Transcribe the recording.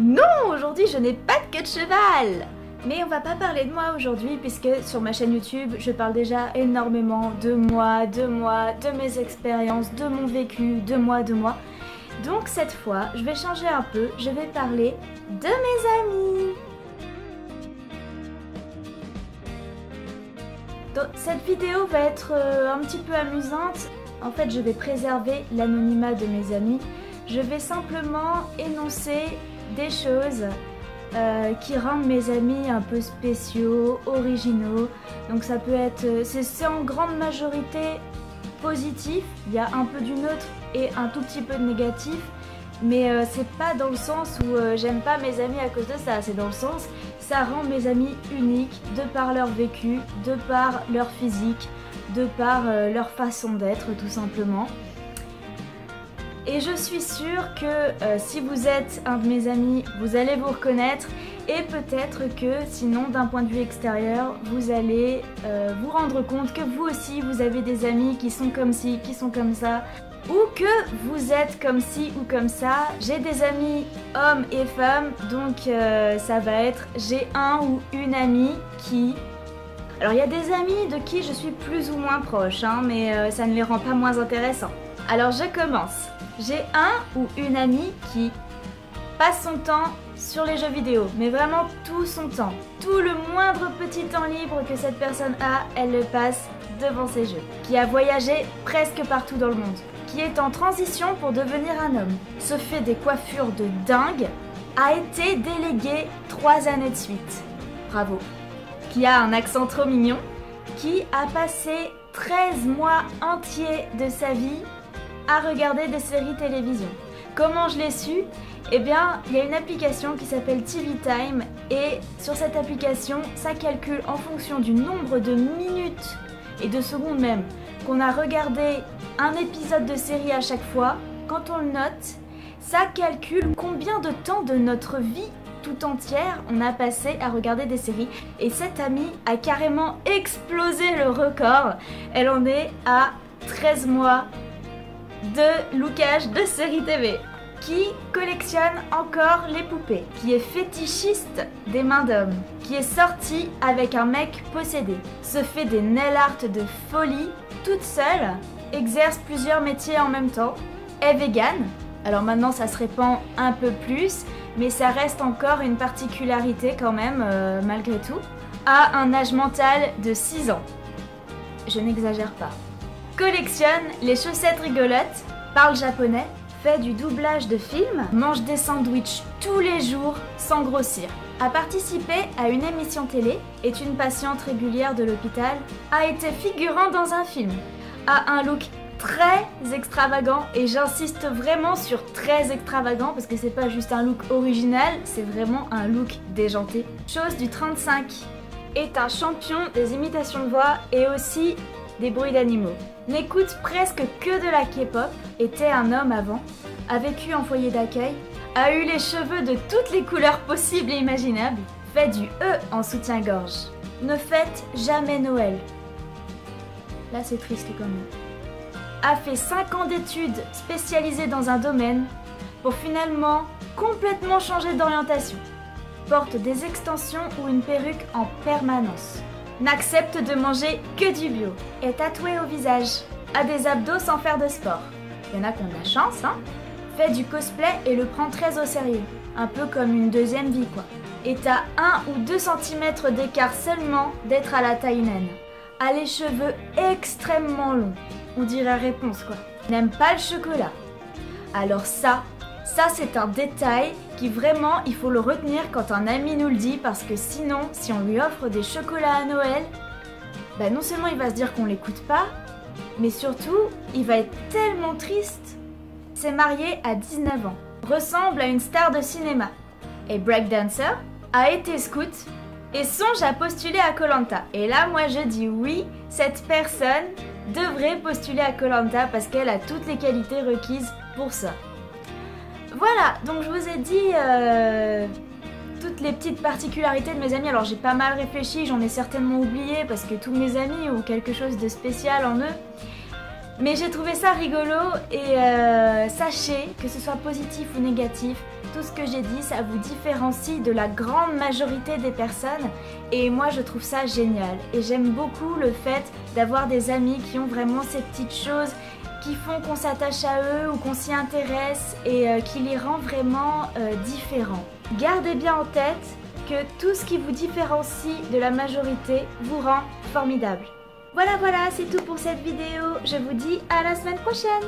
Non, aujourd'hui je n'ai pas de queue de cheval. Mais on va pas parler de moi aujourd'hui puisque sur ma chaîne YouTube je parle déjà énormément de moi, de mes expériences, de mon vécu, de moi. Donc cette fois je vais changer un peu, je vais parler de mes amis. Donc, cette vidéo va être un petit peu amusante. En fait je vais préserver l'anonymat de mes amis. Je vais simplement énoncer des choses qui rendent mes amis un peu spéciaux, originaux. Donc ça peut être, c'est en grande majorité positif, il y a un peu du neutre et un tout petit peu de négatif, mais c'est pas dans le sens où j'aime pas mes amis à cause de ça, c'est dans le sens, ça rend mes amis uniques de par leur vécu, de par leur physique, de par leur façon d'être tout simplement. Et je suis sûre que si vous êtes un de mes amis, vous allez vous reconnaître et peut-être que sinon d'un point de vue extérieur, vous allez vous rendre compte que vous aussi vous avez des amis qui sont comme ci, qui sont comme ça, ou que vous êtes comme ci ou comme ça. J'ai des amis hommes et femmes, donc ça va être j'ai un ou une amie qui... Alors il y a des amis de qui je suis plus ou moins proche, hein, mais ça ne les rend pas moins intéressants. Alors je commence. J'ai un ou une amie qui passe son temps sur les jeux vidéo, mais vraiment tout son temps. Tout le moindre petit temps libre que cette personne a, elle le passe devant ses jeux. Qui a voyagé presque partout dans le monde. Qui est en transition pour devenir un homme. Se fait des coiffures de dingue. A été délégué 3 années de suite. Bravo. Qui a un accent trop mignon. Qui a passé 13 mois entiers de sa vie à regarder des séries télévision. Comment je l'ai su? Eh bien, il y a une application qui s'appelle TV Time et sur cette application, ça calcule en fonction du nombre de minutes et de secondes même qu'on a regardé un épisode de série à chaque fois. Quand on le note, ça calcule combien de temps de notre vie tout entière on a passé à regarder des séries. Et cette amie a carrément explosé le record. Elle en est à 13 mois de lookage de séries TV, qui collectionne encore les poupées, qui est fétichiste des mains d'homme, qui est sortie avec un mec possédé, se fait des nail art de folie toute seule, exerce plusieurs métiers en même temps, est végane. Alors maintenant ça se répand un peu plus, mais ça reste encore une particularité quand même malgré tout, a un âge mental de 6 ans. Je n'exagère pas. Collectionne les chaussettes rigolotes, parle japonais, fait du doublage de films, mange des sandwichs tous les jours sans grossir. A participé à une émission télé, est une patiente régulière de l'hôpital, a été figurant dans un film, a un look très extravagant et j'insiste vraiment sur très extravagant parce que c'est pas juste un look original, c'est vraiment un look déjanté. Chose du 35, est un champion des imitations de voix et aussi des bruits d'animaux. N'écoute presque que de la K-pop, était un homme avant, a vécu en foyer d'accueil, a eu les cheveux de toutes les couleurs possibles et imaginables, fait du E en soutien-gorge, ne fête jamais Noël. Là c'est triste quand même. A fait 5 ans d'études spécialisées dans un domaine pour finalement complètement changer d'orientation. Porte des extensions ou une perruque en permanence. N'accepte de manger que du bio. Est tatoué au visage. A des abdos sans faire de sport. Il y en a qui ont de la chance, hein. Fait du cosplay et le prend très au sérieux. Un peu comme une deuxième vie, quoi. Est à 1 ou 2 cm d'écart seulement d'être à la taille naine. A les cheveux extrêmement longs. On dirait réponse, quoi. N'aime pas le chocolat. Alors ça c'est un détail qui vraiment, il faut le retenir quand un ami nous le dit, parce que sinon, si on lui offre des chocolats à Noël, bah non seulement il va se dire qu'on l'écoute pas, mais surtout, il va être tellement triste. S'est marié à 19 ans, ressemble à une star de cinéma, est breakdancer, a été scout et songe à postuler à Koh-Lanta. Et là, moi je dis oui, cette personne devrait postuler à Koh-Lanta parce qu'elle a toutes les qualités requises pour ça. Voilà, donc je vous ai dit toutes les petites particularités de mes amis. Alors j'ai pas mal réfléchi, j'en ai certainement oublié parce que tous mes amis ont quelque chose de spécial en eux. Mais j'ai trouvé ça rigolo et sachez que ce soit positif ou négatif, tout ce que j'ai dit, ça vous différencie de la grande majorité des personnes et moi je trouve ça génial. Et j'aime beaucoup le fait d'avoir des amis qui ont vraiment ces petites choses qui font qu'on s'attache à eux ou qu'on s'y intéresse et qui les rend vraiment différents. Gardez bien en tête que tout ce qui vous différencie de la majorité vous rend formidable. Voilà, c'est tout pour cette vidéo. Je vous dis à la semaine prochaine.